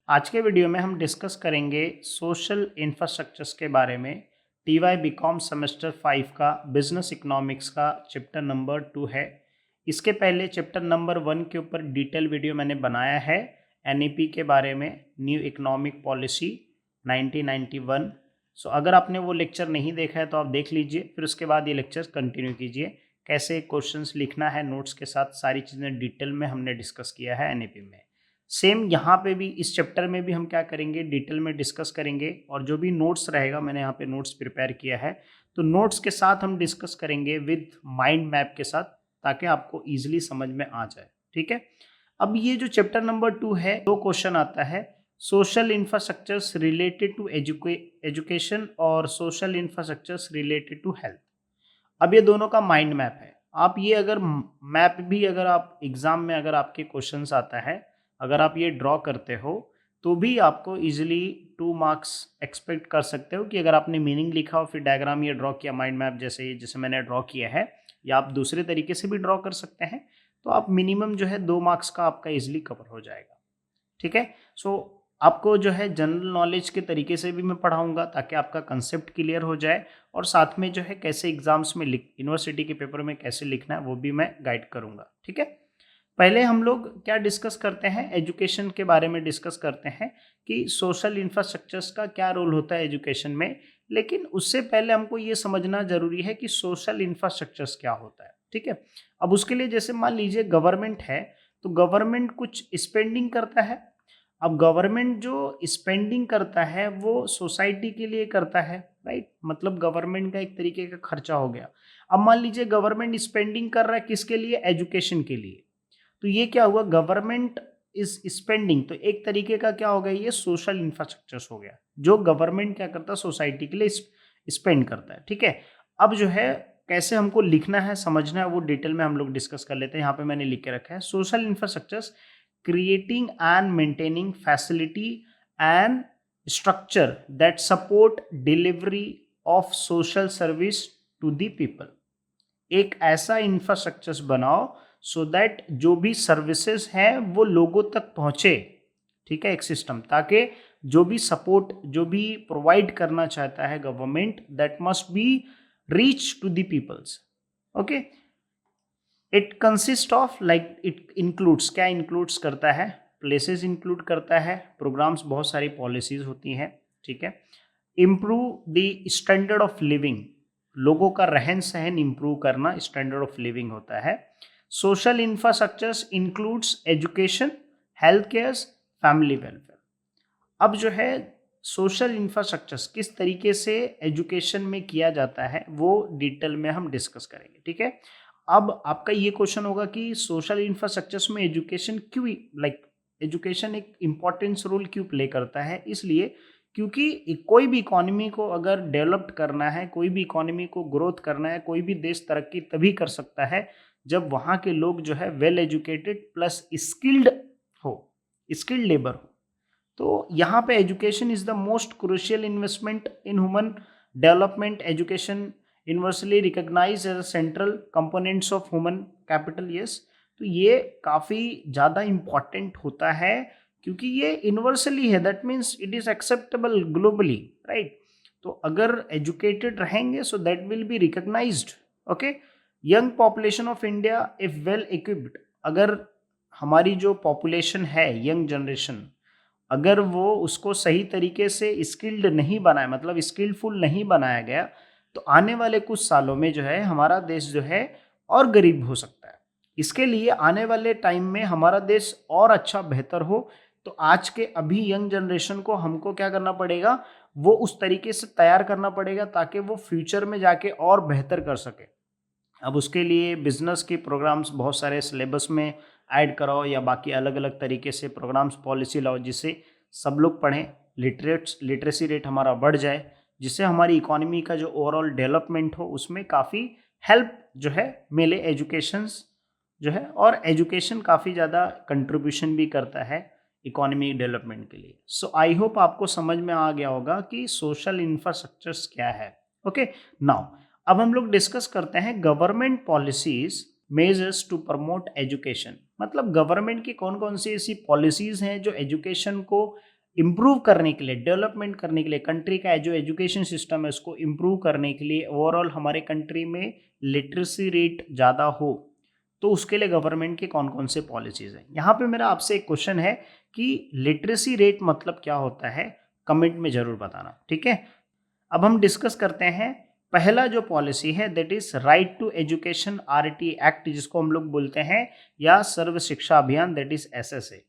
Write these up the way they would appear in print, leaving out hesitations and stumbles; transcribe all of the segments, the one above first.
आज के वीडियो में हम डिस्कस करेंगे सोशल इंफ्रास्ट्रक्चर्स के बारे में। टीवाई बीकॉम सेमेस्टर 5 का बिजनेस इकोनॉमिक्स का चैप्टर नंबर 2 है। इसके पहले चैप्टर नंबर 1 के ऊपर डिटेल वीडियो मैंने बनाया है एनईपी के बारे में, न्यू इकोनॉमिक पॉलिसी 1991। सो अगर आपने वो लेक्चर नहीं देखा है तो आप देख लीजिए, फिर उसके बाद ये लेक्चर कंटिन्यू कीजिए। कैसे क्वेश्चंस लिखना है नोट्स के साथ, सारी चीज़ें डिटेल में हमने डिस्कस किया है एनईपी में। सेम यहाँ पे भी इस चैप्टर में भी हम क्या करेंगे, डिटेल में डिस्कस करेंगे। और जो भी नोट्स रहेगा, मैंने यहाँ पे नोट्स प्रिपेयर किया है, तो नोट्स के साथ हम डिस्कस करेंगे विद माइंड मैप के साथ, ताकि आपको इजीली समझ में आ जाए। ठीक है, अब ये जो चैप्टर नंबर 2 है, दो क्वेश्चन आता है, social infrastructures related to education और social infrastructures related to health. अब ये दोनों का माइंड मैप है। आप ये अगर मैप भी, अगर आप एग्जाम में अगर आपके क्वेश्चंस आता है, अगर आप ये ड्रॉ करते हो तो भी आपको इजीली 2 मार्क्स एक्सपेक्ट कर सकते हो, कि अगर आपने मीनिंग लिखा हो फिर डायग्राम ये ड्रॉ किया माइंड मैप जैसे मैंने ड्रॉ किया है, या आप दूसरे तरीके से भी ड्रॉ कर सकते हैं, तो आप मिनिमम जो है 2 मार्क्स का आपका इजीली कवर हो जाएगा। ठीक है, सो आपको जो है जनरल नॉलेज के तरीके से भी मैं पढ़ाऊंगा, ताकि आपका कंसेप्ट क्लियर हो जाए, और साथ में जो है कैसे एग्जाम्स में यूनिवर्सिटी के पेपर में कैसे लिखना है वो भी मैं गाइड करूंगा। ठीक है, पहले हम लोग क्या डिस्कस करते हैं, एजुकेशन के बारे में डिस्कस करते हैं कि सोशल इंफ्रास्ट्रक्चर्स का क्या रोल होता है एजुकेशन में। लेकिन उससे पहले हमको ये समझना जरूरी है कि सोशल इंफ्रास्ट्रक्चर्स क्या होता है। ठीक है, अब उसके लिए जैसे मान लीजिए गवर्नमेंट है, तो गवर्नमेंट कुछ स्पेंडिंग करता है। अब गवर्नमेंट जो स्पेंडिंग करता है वो सोसाइटी के लिए करता है, राइट, मतलब गवर्नमेंट का एक तरीके का खर्चा हो गया। अब मान लीजिए गवर्नमेंट स्पेंडिंग कर रहा है किसके लिए, एजुकेशन के लिए, तो ये क्या हुआ, गवर्नमेंट इज स्पेंडिंग, तो एक तरीके का क्या हो गया, ये सोशल इंफ्रास्ट्रक्चर हो गया, जो गवर्नमेंट क्या करता है, सोसाइटी के लिए स्पेंड करता है। ठीक है, अब जो है कैसे हमको लिखना है, समझना है, वो डिटेल में हम लोग डिस्कस कर लेते हैं। यहाँ पे मैंने लिख के रखा है, social infrastructures creating and maintaining facility and structure that support delivery of social service to the people। एक ऐसा इंफ्रास्ट्रक्चर बनाओ सो दैट जो भी सर्विसेज हैं वो लोगों तक पहुंचे। ठीक है, एक सिस्टम, ताकि जो भी सपोर्ट, जो भी प्रोवाइड करना चाहता है government, that must be reach to the peoples. Okay, it consist of, like it includes, क्या इंक्लूड्स करता है, प्लेसेस इंक्लूड करता है, प्रोग्राम्स, बहुत सारी पॉलिसीज होती हैं। ठीक है, improve the standard of living, लोगों का रहन सहन इंप्रूव करना स्टैंडर्ड ऑफ लिविंग होता है। Social infrastructures includes education, health care, family welfare. अब जो है सोशल इंफ्रास्ट्रक्चर्स किस तरीके से एजुकेशन में किया जाता है वो डिटेल में हम डिस्कस करेंगे। ठीक है, अब आपका ये क्वेश्चन होगा कि सोशल इंफ्रास्ट्रक्चर्स में एजुकेशन क्यों, लाइक एजुकेशन एक इम्पॉर्टेंस रोल क्यों प्ले करता है। इसलिए क्योंकि कोई भी इकोनॉमी को अगर डेवलप करना है, कोई भी इकोनॉमी को ग्रोथ करना है, कोई भी देश तरक्की तभी कर सकता है जब वहाँ के लोग जो है वेल एजुकेटेड प्लस स्किल्ड हो, स्किल्ड लेबर हो। तो यहाँ पे education is the most crucial investment in human development. Education universally recognise as central components of human capital. Yes, तो ये काफ़ी ज़्यादा इम्पॉर्टेंट होता है क्योंकि ये यूनिवर्सली है, that means it is acceptable globally, right. तो अगर एजुकेटेड रहेंगे so that will be recognised. Okay, young population of India if well equipped, अगर हमारी जो पॉपुलेशन है, यंग जनरेशन, अगर वो उसको सही तरीके से स्किल्ड नहीं बनाया, मतलब स्किलफुल नहीं बनाया गया, तो आने वाले कुछ सालों में जो है हमारा देश जो है और गरीब हो सकता है। इसके लिए आने वाले टाइम में हमारा देश और अच्छा बेहतर हो, तो आज के अभी यंग जनरेशन को हमको क्या करना पड़ेगा, वो उस तरीके से तैयार करना पड़ेगा ताकि वो फ्यूचर में जाके और बेहतर कर सके। अब उसके लिए बिजनेस के प्रोग्राम्स बहुत सारे सिलेबस में ऐड कराओ, या बाकी अलग अलग तरीके से प्रोग्राम्स पॉलिसी लाओ जिससे सब लोग पढ़ें, लिटरेसी रेट हमारा बढ़ जाए, जिससे हमारी इकोनॉमी का जो ओवरऑल डेवलपमेंट हो उसमें काफ़ी हेल्प जो है मिले एजुकेशंस जो है। और एजुकेशन काफ़ी ज़्यादा कंट्रीब्यूशन भी करता है इकोनॉमी डेवलपमेंट के लिए। सो आई होप आपको समझ में आ गया होगा कि सोशल इंफ्रास्ट्रक्चर्स क्या है। ओके, नाउ अब हम लोग डिस्कस करते हैं government policies measures to promote education. मतलब गवर्नमेंट की कौन कौन सी ऐसी पॉलिसीज हैं जो एजुकेशन को इम्प्रूव करने के लिए, डेवलपमेंट करने के लिए, कंट्री का जो एजुकेशन सिस्टम है उसको इम्प्रूव करने के लिए, ओवरऑल हमारे कंट्री में लिटरेसी रेट ज़्यादा हो, तो उसके लिए गवर्नमेंट की कौन कौन से पॉलिसीज़ हैं। यहाँ पे मेरा आपसे एक क्वेश्चन है कि लिटरेसी रेट मतलब क्या होता है, कमेंट में ज़रूर बताना, ठीक है। अब हम डिस्कस करते हैं पहला जो पॉलिसी है, that is right to education RT act, जिसको हम लोग बोलते हैं, या सर्व शिक्षा अभियान, दैट इज एसएसए।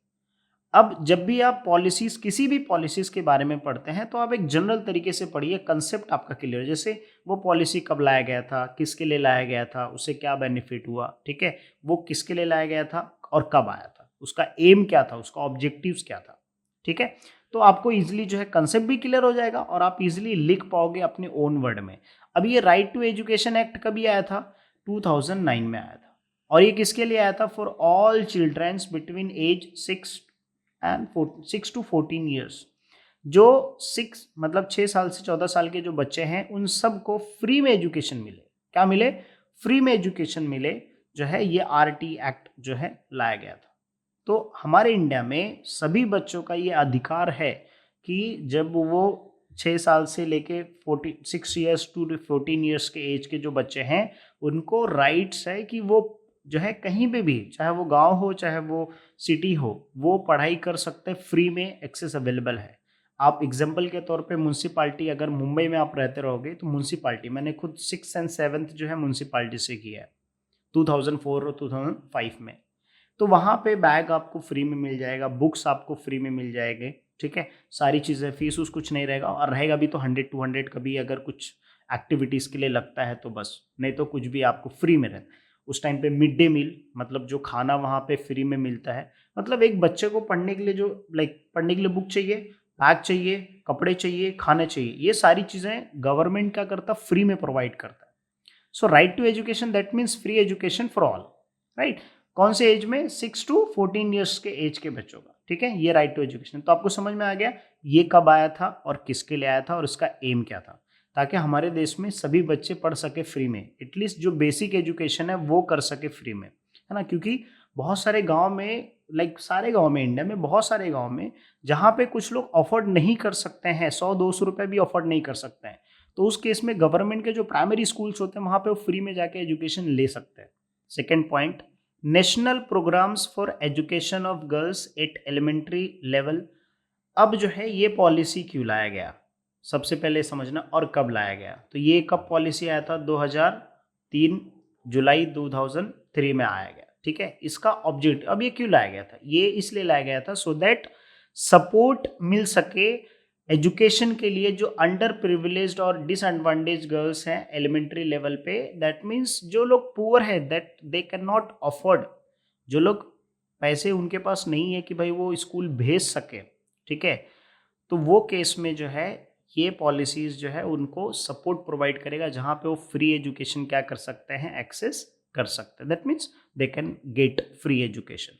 अब जब भी आप पॉलिसीज, किसी भी पॉलिसीज के बारे में पढ़ते हैं तो आप एक जनरल तरीके से पढ़िए, कंसेप्ट आपका क्लियर हो। जैसे वो पॉलिसी कब लाया गया था, किसके लिए लाया गया था, उससे क्या बेनिफिट हुआ, ठीक है, वो किसके लिए लाया गया था और कब आया था, उसका एम क्या था, उसका ऑब्जेक्टिव्स क्या था, ठीक है। तो आपको इजीली जो है कंसेप्ट भी क्लियर हो जाएगा और आप इजीली लिख पाओगे अपने ओन वर्ड में। अब ये राइट टू एजुकेशन एक्ट कभी आया था, 2009 में आया था, और ये किसके लिए आया था, for all childrens between age 6 to 14 years. जो 6 मतलब 6 साल से 14 साल के जो बच्चे हैं उन सबको फ्री में एजुकेशन मिले, क्या मिले, फ्री में एजुकेशन मिले, जो है ये आरटी एक्ट जो है लाया गया था। तो हमारे इंडिया में सभी बच्चों का ये अधिकार है कि जब वो 6 साल से लेके 6 ईयर्स टू 14 ईयर्स के एज के जो बच्चे हैं, उनको राइट्स है कि वो जो है कहीं पे भी, चाहे वो गांव हो चाहे वो सिटी हो, वो पढ़ाई कर सकते हैं, फ्री में एक्सेस अवेलेबल है। आप एग्जाम्पल के तौर पे म्यूनसिपाल्टी, अगर मुंबई में आप रहते रहोगे तो म्यूनसिपाल्टी, मैंने खुद 6th and 7th जो है म्यूनसिपाल्टी से किया है 2004 और 2005 में। तो वहाँ पे बैग आपको फ्री में मिल जाएगा, बुक्स आपको फ्री में मिल जाएंगे, ठीक है, सारी चीज़ें, फीस उस कुछ नहीं रहेगा, और रहेगा भी तो 100-200 कभी अगर कुछ एक्टिविटीज़ के लिए लगता है तो बस, नहीं तो कुछ भी आपको फ्री में रहता है। उस टाइम पे मिड डे मील, मतलब जो खाना वहाँ पे फ्री में मिलता है, मतलब एक बच्चे को पढ़ने के लिए जो पढ़ने के लिए बुक चाहिए, बैग चाहिए, कपड़े चाहिए, खाना चाहिए, ये सारी चीज़ें गवर्नमेंट क्या करता, फ्री में प्रोवाइड करता है। So right to education that means free education for all, right. कौन से एज में, 6 to 14 ईयर्स के एज के बच्चों का, ठीक है, ये राइट टू एजुकेशन। तो आपको समझ में आ गया ये कब आया था और किसके लिए आया था और इसका एम क्या था, ताकि हमारे देश में सभी बच्चे पढ़ सके फ्री में, एटलीस्ट जो बेसिक एजुकेशन है वो कर सके फ्री में, है ना। क्योंकि बहुत सारे गांव में, सारे गांव में, इंडिया में बहुत सारे गांव में, जहाँ पे कुछ लोग अफोर्ड नहीं कर सकते हैं, 100-200 रुपए भी अफोर्ड नहीं कर सकते हैं, तो उस केस में गवर्नमेंट के जो प्राइमरी स्कूल्स होते हैं वहाँ पे वो फ्री में जाके एजुकेशन ले सकते हैं। Second point, national programmes for education of girls at elementary level. अब जो है ये पॉलिसी क्यों लाया गया, सबसे पहले समझना, और कब लाया गया। तो ये कब पॉलिसी आया था, 2003 जुलाई 2003 में आया गया, ठीक है। इसका ऑब्जेक्टिव, अब ये क्यों लाया गया था, ये इसलिए लाया गया था सो दैट सपोर्ट मिल सके एजुकेशन के लिए जो अंडर प्रिविलेज्ड और डिसएडवांटेज गर्ल्स हैं एलिमेंट्री लेवल पे, दैट मीन्स जो लोग पुअर है, that they can not afford, जो लोग पैसे उनके पास नहीं है कि भाई वो स्कूल भेज सके, ठीक है, तो वो केस में जो है ये पॉलिसीज जो है उनको सपोर्ट प्रोवाइड करेगा, जहाँ पे वो फ्री एजुकेशन क्या कर सकते हैं, एक्सेस कर सकते हैं, that means they can get free education.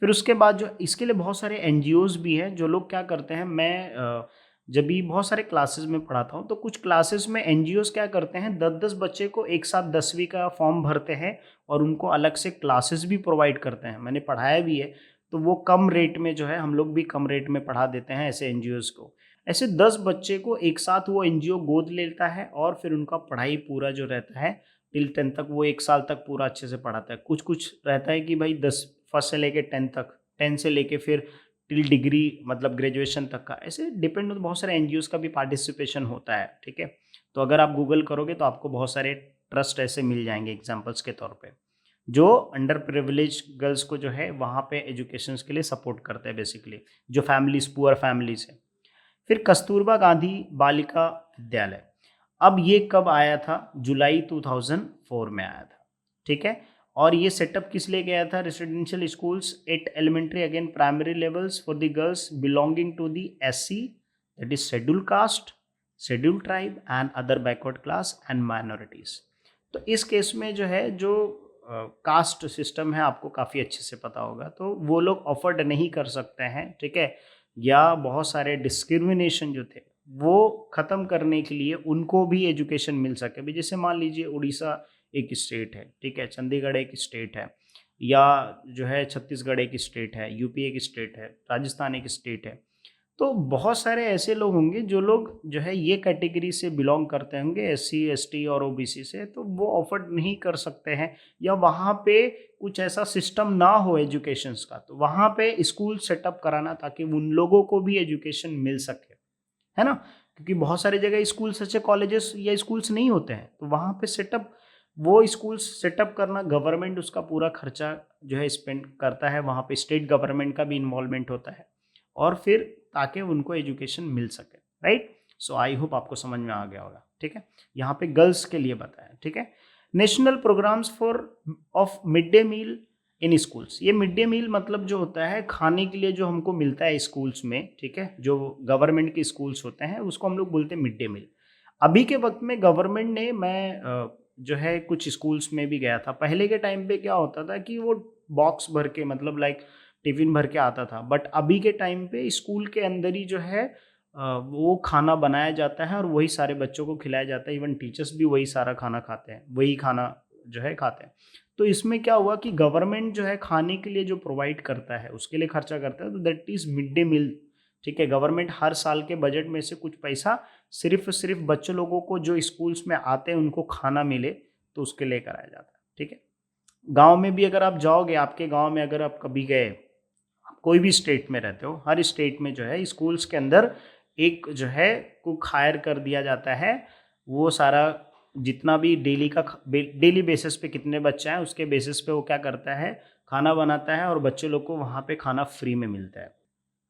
फिर उसके बाद जो इसके लिए बहुत सारे एनजीओज भी हैं, जो लोग क्या करते हैं, मैं जब भी बहुत सारे क्लासेस में पढ़ाता हूँ तो कुछ क्लासेस में एनजीओज क्या करते हैं, 10-10 बच्चे को एक साथ 10वीं का फॉर्म भरते हैं और उनको अलग से क्लासेस भी प्रोवाइड करते हैं, मैंने पढ़ाया भी है। तो वो कम रेट में जो है, हम लोग भी कम रेट में पढ़ा देते हैं ऐसे एनजीओज को। ऐसे 10 बच्चे को एक साथ वो एनजीओ गोद लेता है और फिर उनका पढ़ाई पूरा जो रहता है टिल 10 तक, वो एक साल तक पूरा अच्छे से पढ़ाता है। कुछ कुछ रहता है कि भाई 10 फर्स्ट से लेके 10 तक, 10 से लेके फिर टिल डिग्री मतलब ग्रेजुएशन तक का, ऐसे डिपेंड होता, बहुत सारे एनजीओज का भी पार्टिसिपेशन होता है, ठीक है। तो अगर आप गूगल करोगे तो आपको बहुत सारे ट्रस्ट ऐसे मिल जाएंगे एग्जाम्पल्स के तौर पे, जो अंडर प्रिविलेज गर्ल्स को जो है वहाँ पे एजुकेशन के लिए सपोर्ट करते हैं, बेसिकली जो फैमिलीज, पुअर फैमिलीज है। फिर कस्तूरबा गांधी बालिका विद्यालय, अब ये कब आया था, जुलाई 2004 में आया था, ठीक है। और ये सेटअप किस लिए गया था, residential schools at elementary again primary levels for the girls belonging to the SC, that is schedule caste, schedule tribe and other backward class and minorities. तो इस केस में जो है, जो कास्ट सिस्टम है आपको काफ़ी अच्छे से पता होगा, तो वो लोग अफोर्ड नहीं कर सकते हैं, ठीक है, या बहुत सारे डिस्क्रिमिनेशन जो थे वो ख़त्म करने के लिए उनको भी एजुकेशन मिल सके। भी जैसे मान लीजिए उड़ीसा एक स्टेट है, ठीक है, चंडीगढ़ एक स्टेट है, या जो है छत्तीसगढ़ एक स्टेट है, यूपी एक स्टेट है, राजस्थान एक स्टेट है, तो बहुत सारे ऐसे लोग होंगे जो लोग जो है ये कैटेगरी से बिलोंग करते होंगे, एससी, एसटी और ओबीसी से, तो वो अफोर्ड नहीं कर सकते हैं, या वहाँ पे कुछ ऐसा सिस्टम ना हो एजुकेशंस का, तो वहाँ पे स्कूल सेटअप कराना ताकि उन लोगों को भी एजुकेशन मिल सके, है ना। क्योंकि बहुत सारी जगह स्कूल्स अच्छे कॉलेजेस या स्कूल्स नहीं होते हैं, तो वहाँ पे सेटअप, वो स्कूल्स सेटअप करना गवर्नमेंट उसका पूरा खर्चा जो है स्पेंड करता है, वहाँ पे स्टेट गवर्नमेंट का भी इन्वॉल्वमेंट होता है, और फिर ताकि उनको एजुकेशन मिल सके, राइट। सो आई होप आपको समझ में आ गया होगा, ठीक है। यहाँ पे गर्ल्स के लिए बताया, ठीक है। National programmes for of mid day meal in schools, ये मिड डे मील मतलब जो होता है खाने के लिए जो हमको मिलता है स्कूल्स में, ठीक है, जो गवर्नमेंट के स्कूल्स होते हैं उसको हम लोग बोलते हैं मिड डे मील। अभी के वक्त में गवर्नमेंट ने, मैं जो है कुछ स्कूल्स में भी गया था, पहले के टाइम पे क्या होता था कि वो बॉक्स भर के, मतलब लाइक टिफिन भर के आता था, बट अभी के टाइम पे स्कूल के अंदर ही जो है वो खाना बनाया जाता है और वही सारे बच्चों को खिलाया जाता है, इवन टीचर्स भी वही सारा खाना खाते हैं, वही खाना जो है खाते हैं। तो इसमें क्या हुआ कि गवर्नमेंट जो है खाने के लिए जो प्रोवाइड करता है उसके लिए खर्चा करता है, तो that is mid day meal, ठीक है। गवर्नमेंट हर साल के बजट में से कुछ पैसा सिर्फ बच्चों लोगों को जो स्कूल्स में आते हैं उनको खाना मिले, तो उसके लिए कराया जाता है, ठीक है। गांव में भी अगर आप जाओगे, आपके गांव में अगर आप कभी गए, आप कोई भी स्टेट में रहते हो, हर स्टेट में जो है स्कूल्स के अंदर एक जो है कुक हायर कर दिया जाता है, वो सारा जितना भी डेली बेसिस पे कितने बच्चे हैं उसके बेसिस पे वो क्या करता है, खाना बनाता है और बच्चे लोग को वहाँ पे खाना फ्री में मिलता है।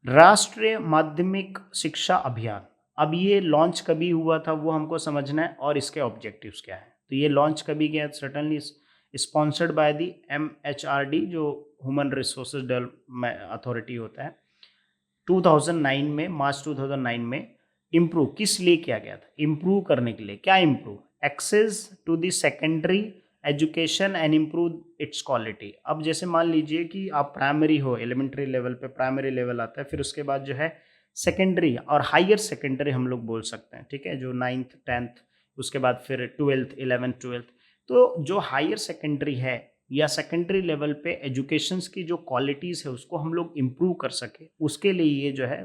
राष्ट्रीय माध्यमिक शिक्षा अभियान, अब ये लॉन्च कभी हुआ था वो हमको समझना है, और इसके ऑब्जेक्टिव्स क्या है। तो ये लॉन्च कभी गया, certainly sponsored by the MHRD, जो ह्यूमन रिसोर्सेज डेवलपमेंट अथॉरिटी होता है। 2009 में, मार्च 2009 में इम्प्रूव किस लिए किया गया था, इम्प्रूव करने के लिए। क्या improve? Access to the secondary education and improve its quality. अब जैसे मान लीजिए कि आप प्राइमरी हो, एलिमेंट्री लेवल पे प्राइमरी लेवल आता है, फिर उसके बाद जो है सेकेंडरी और हायर सेकेंडरी हम लोग बोल सकते हैं, ठीक है, जो 9th 10th, उसके बाद फिर 12th 11th 12th। तो जो हायर सेकेंडरी है या सेकेंडरी लेवल पे एजुकेशंस की जो क्वालिटीज़ है उसको हम लोग इम्प्रूव कर सके, उसके लिए ये जो है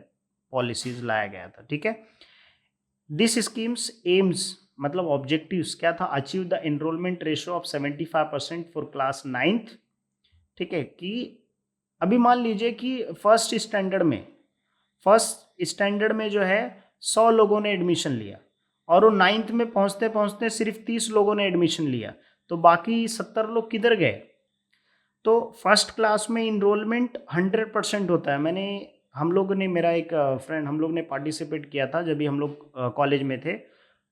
पॉलिसीज लाया गया था, ठीक है। दिस स्कीम्स एम्स, मतलब ऑब्जेक्टिव्स क्या था, achieve the enrolment ratio of 75% for class 9th, ठीक है। कि अभी मान लीजिए कि फर्स्ट स्टैंडर्ड में जो है 100 लोगों ने एडमिशन लिया, और वो 9th में पहुंचते पहुंचते सिर्फ 30 लोगों ने एडमिशन लिया, तो बाकी 70 लोग किधर गए। तो फर्स्ट क्लास में इनरोलमेंट 100% होता है। हम लोगों ने, मेरा एक फ्रेंड, हम लोग ने पार्टिसिपेट किया था जब भी हम लोग कॉलेज में थे।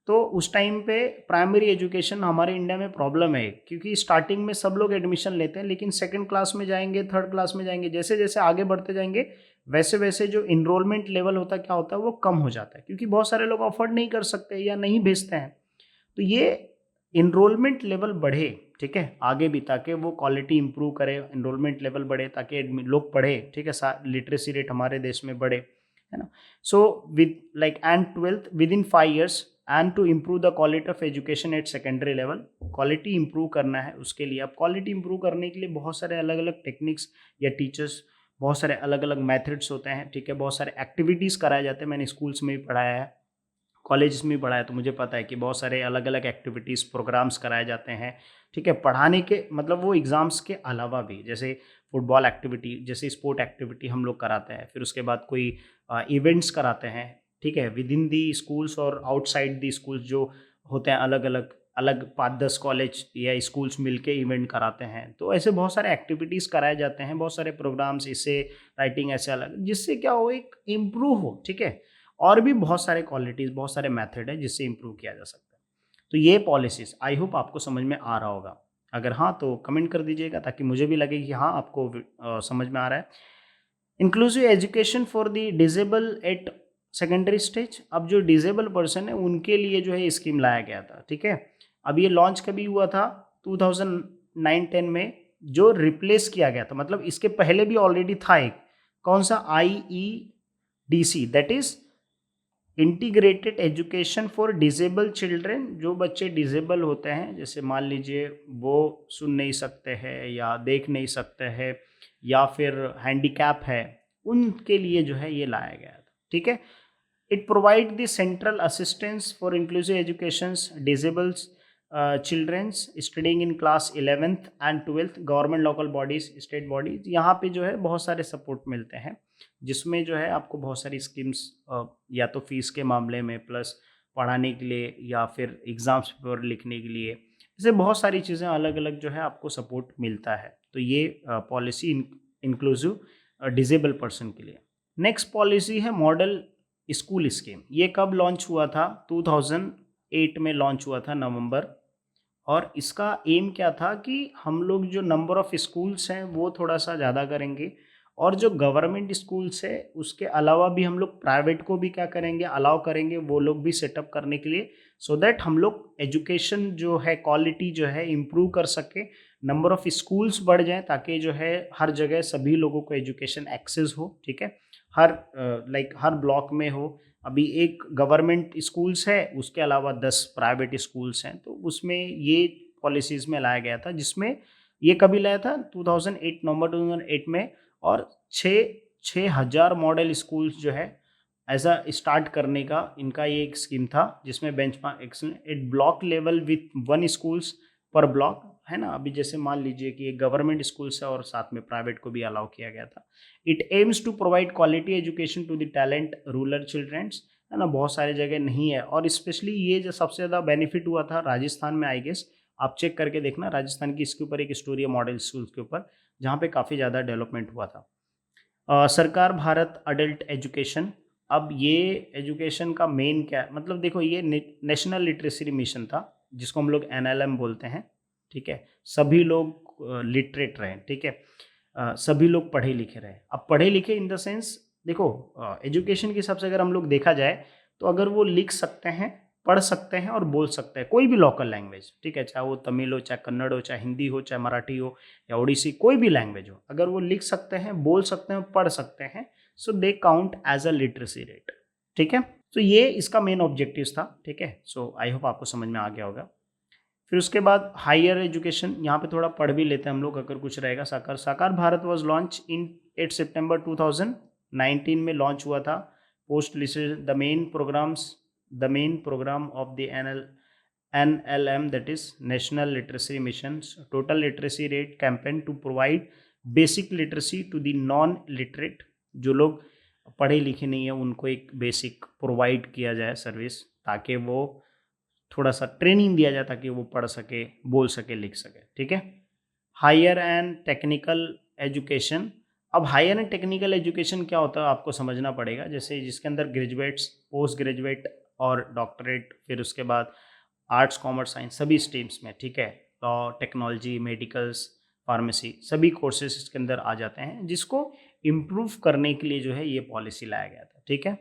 तो उस टाइम पे प्राइमरी एजुकेशन हमारे इंडिया में प्रॉब्लम है, क्योंकि स्टार्टिंग में सब लोग एडमिशन लेते हैं, लेकिन सेकंड क्लास में जाएंगे, थर्ड क्लास में जाएंगे, जैसे जैसे आगे बढ़ते जाएंगे वैसे वैसे जो इनरोलमेंट लेवल होता है, क्या होता है, वो कम हो जाता है, क्योंकि बहुत सारे लोग अफोर्ड नहीं कर सकते या नहीं भेजते हैं। तो ये इनरोलमेंट लेवल बढ़े, ठीक है, आगे भी, ताकि वो क्वालिटी इंप्रूव करे, इनरोलमेंट लेवल बढ़े ताकि लोग पढ़े, ठीक है, लिटरेसी रेट हमारे देश में बढ़े, है ना। So with like and 12th with in 5 years and to improve the quality of education at secondary level, quality improve करना है उसके लिए। अब क्वालिटी इंप्रूव करने के लिए बहुत सारे अलग अलग टेक्निक्स या टीचर्स, बहुत सारे अलग अलग मेथड्स होते हैं, ठीक है, बहुत सारे एक्टिविटीज़ कराए जाते हैं। मैंने स्कूल्स में भी पढ़ाया है, कॉलेज में पढ़ा है, तो मुझे पता है कि बहुत सारे अलग अलग एक्टिविटीज़ प्रोग्राम्स कराए जाते हैं, ठीक है, पढ़ाने के मतलब वो एग्ज़ाम्स के अलावा भी, जैसे फुटबॉल एक्टिविटी, जैसे स्पोर्ट एक्टिविटी हम लोग कराते हैं, फिर उसके बाद कोई इवेंट्स कराते हैं, ठीक है, विद इन दी स्कूल्स और आउटसाइड दी स्कूल्स जो होते हैं, अलग अलग अलग 5-10 कॉलेज या स्कूल्स मिलके इवेंट कराते हैं। तो ऐसे बहुत सारे एक्टिविटीज़ कराए जाते हैं, बहुत सारे प्रोग्राम्स, इससे राइटिंग ऐसे अलग, जिससे क्या हो, एक इम्प्रूव हो, ठीक है। और भी बहुत सारे क्वालिटीज़, बहुत सारे मेथड है जिससे इम्प्रूव किया जा सकता है। तो ये पॉलिसीज़ आई होप आपको समझ में आ रहा होगा। अगर हाँ तो कमेंट कर दीजिएगा, ताकि मुझे भी लगे कि हाँ आपको समझ में आ रहा है। Inclusive education for the disable at secondary stage, अब जो डिजेबल पर्सन है उनके लिए जो है स्कीम लाया गया था, ठीक है। अब ये लॉन्च कभी हुआ था, 2009-10 में, जो रिप्लेस किया गया था, मतलब इसके पहले भी ऑलरेडी था एक, कौन सा, IEDC, that is integrated education for disable children. जो बच्चे डिजेबल होते हैं, जैसे मान लीजिए वो सुन नहीं सकते हैं या देख नहीं सकते हैं या फिर हैंडीकैप है, उनके लिए जो है ये लाया गया था, ठीक है। It provide the central assistance for inclusive educations disables childrens studying in class 11th and 12th, government local bodies state bodies, यहाँ पे जो है बहुत सारे सपोर्ट मिलते हैं, जिसमें जो है आपको बहुत सारी स्कीम्स या तो फीस के मामले में, प्लस पढ़ाने के लिए, या फिर एग्ज़ाम्स पेपर लिखने के लिए, ऐसे बहुत सारी चीज़ें अलग अलग जो है आपको सपोर्ट मिलता है। तो ये पॉलिसी इंक्लूसिव डिसेबल पर्सन के लिए। नेक्स्ट पॉलिसी है मॉडल स्कूल स्कीम। ये कब लॉन्च हुआ था? 2008 में लॉन्च हुआ था, नवंबर। और इसका एम क्या था कि हम लोग जो नंबर ऑफ़ स्कूल्स हैं वो थोड़ा सा ज़्यादा करेंगे, और जो गवर्नमेंट स्कूल्स है उसके अलावा भी हम लोग प्राइवेट को भी क्या करेंगे, अलाउ करेंगे वो लोग भी सेटअप करने के लिए, सो दैट हम लोग एजुकेशन जो है क्वालिटी जो है इम्प्रूव कर सके, नंबर ऑफ़ स्कूल्स बढ़ जाएँ, ताकि जो है हर जगह सभी लोगों को एजुकेशन एक्सेस हो। ठीक है, हर हर ब्लॉक में हो। अभी एक गवर्नमेंट स्कूल्स है, उसके अलावा 10 प्राइवेट स्कूल्स हैं, तो उसमें ये पॉलिसीज़ में लाया गया था, जिसमें ये कभी लाया था 2008, नवंबर 2008 में। और 6,000 मॉडल स्कूल्स जो है ऐसा स्टार्ट करने का इनका ये एक स्कीम था, जिसमें benchmark excellent at block level with 1 schools per block, है ना। अभी जैसे मान लीजिए कि एक गवर्नमेंट स्कूल्स है और साथ में प्राइवेट को भी अलाउ किया गया था। It aims to provide quality education to the talent rural childrens, है ना। बहुत सारी जगह नहीं है, और स्पेशली ये जो सबसे ज़्यादा बेनिफिट हुआ था राजस्थान में, आई गेस आप चेक करके देखना, राजस्थान की इसके ऊपर एक स्टोरी है मॉडल स्कूल्स के ऊपर, जहाँ पे काफ़ी ज़्यादा डेवलपमेंट हुआ था। सरकार भारत अडल्ट एजुकेशन। अब ये एजुकेशन का मेन क्या है, मतलब देखो ये नेशनल लिटरेसी मिशन था, जिसको हम लोग एनएलएम बोलते हैं। ठीक है, सभी लोग लिटरेट रहे, ठीक है, सभी लोग पढ़े लिखे रहे। अब पढ़े लिखे इन द सेंस, देखो एजुकेशन के हिसाब से अगर हम लोग देखा जाए, तो अगर वो लिख सकते हैं, पढ़ सकते हैं और बोल सकते हैं कोई भी लोकल लैंग्वेज, ठीक है, चाहे वो तमिल हो, चाहे कन्नड़ हो, चाहे हिंदी हो, चाहे मराठी हो, या ओडिसी, कोई भी लैंग्वेज हो, अगर वो लिख सकते हैं, बोल सकते हैं, पढ़ सकते हैं, so they count as a literacy rate. ठीक है, तो ये इसका मेन ऑब्जेक्टिव था। ठीक है, सो आई होप आपको समझ में आ गया होगा। फिर उसके बाद हायर एजुकेशन, यहाँ पे थोड़ा पढ़ भी लेते हैं हम लोग अगर कुछ रहेगा। साकार Bharat was launch in 8 September 2019 में लॉन्च हुआ था। Post listed the main programme of the NLM, that is National Literacy Missions Total Literacy Rate Campaign to provide basic literacy to the non-literate, जो लोग पढ़े लिखे नहीं है उनको एक बेसिक प्रोवाइड किया जाए सर्विस, ताकि वो थोड़ा सा ट्रेनिंग दिया जाए, ताकि वो पढ़ सके, बोल सके, लिख सके। ठीक है, हायर एंड टेक्निकल एजुकेशन। अब हायर एंड टेक्निकल एजुकेशन क्या होता है आपको समझना पड़ेगा, जैसे जिसके अंदर ग्रेजुएट्स, पोस्ट ग्रेजुएट और डॉक्टरेट, फिर उसके बाद आर्ट्स कॉमर्स साइंस सभी स्ट्रीम्स में, ठीक है, लॉ टेक्नोलॉजी मेडिकल्स फार्मेसी सभी कोर्सेज इसके अंदर आ जाते हैं, जिसको इम्प्रूव करने के लिए जो है ये पॉलिसी लाया गया था। ठीक है,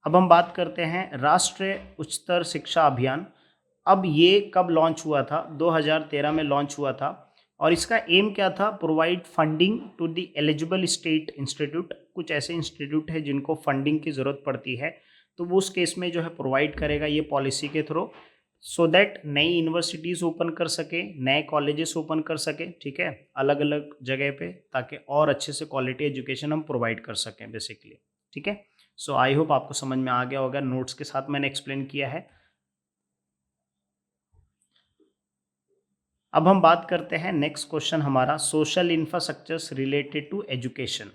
अब हम बात करते हैं राष्ट्रीय उच्चतर शिक्षा अभियान। अब ये कब लॉन्च हुआ था? 2013 में लॉन्च हुआ था, और इसका एम क्या था? Provide funding to the eligible state institute. कुछ ऐसे इंस्टीट्यूट है जिनको फंडिंग की ज़रूरत पड़ती है, तो वो उस केस में जो है प्रोवाइड करेगा ये पॉलिसी के थ्रू, सो दैट नई यूनिवर्सिटीज़ ओपन कर सके, नए कॉलेजेस ओपन कर सके, ठीक है, अलग अलग जगह पे, ताकि और अच्छे से क्वालिटी एजुकेशन हम प्रोवाइड कर सकें बेसिकली। ठीक है, सो आई होप आपको समझ में आ गया होगा, नोट्स के साथ मैंने एक्सप्लेन किया है। अब हम बात करते हैं नेक्स्ट क्वेश्चन हमारा, social infrastructures related to education.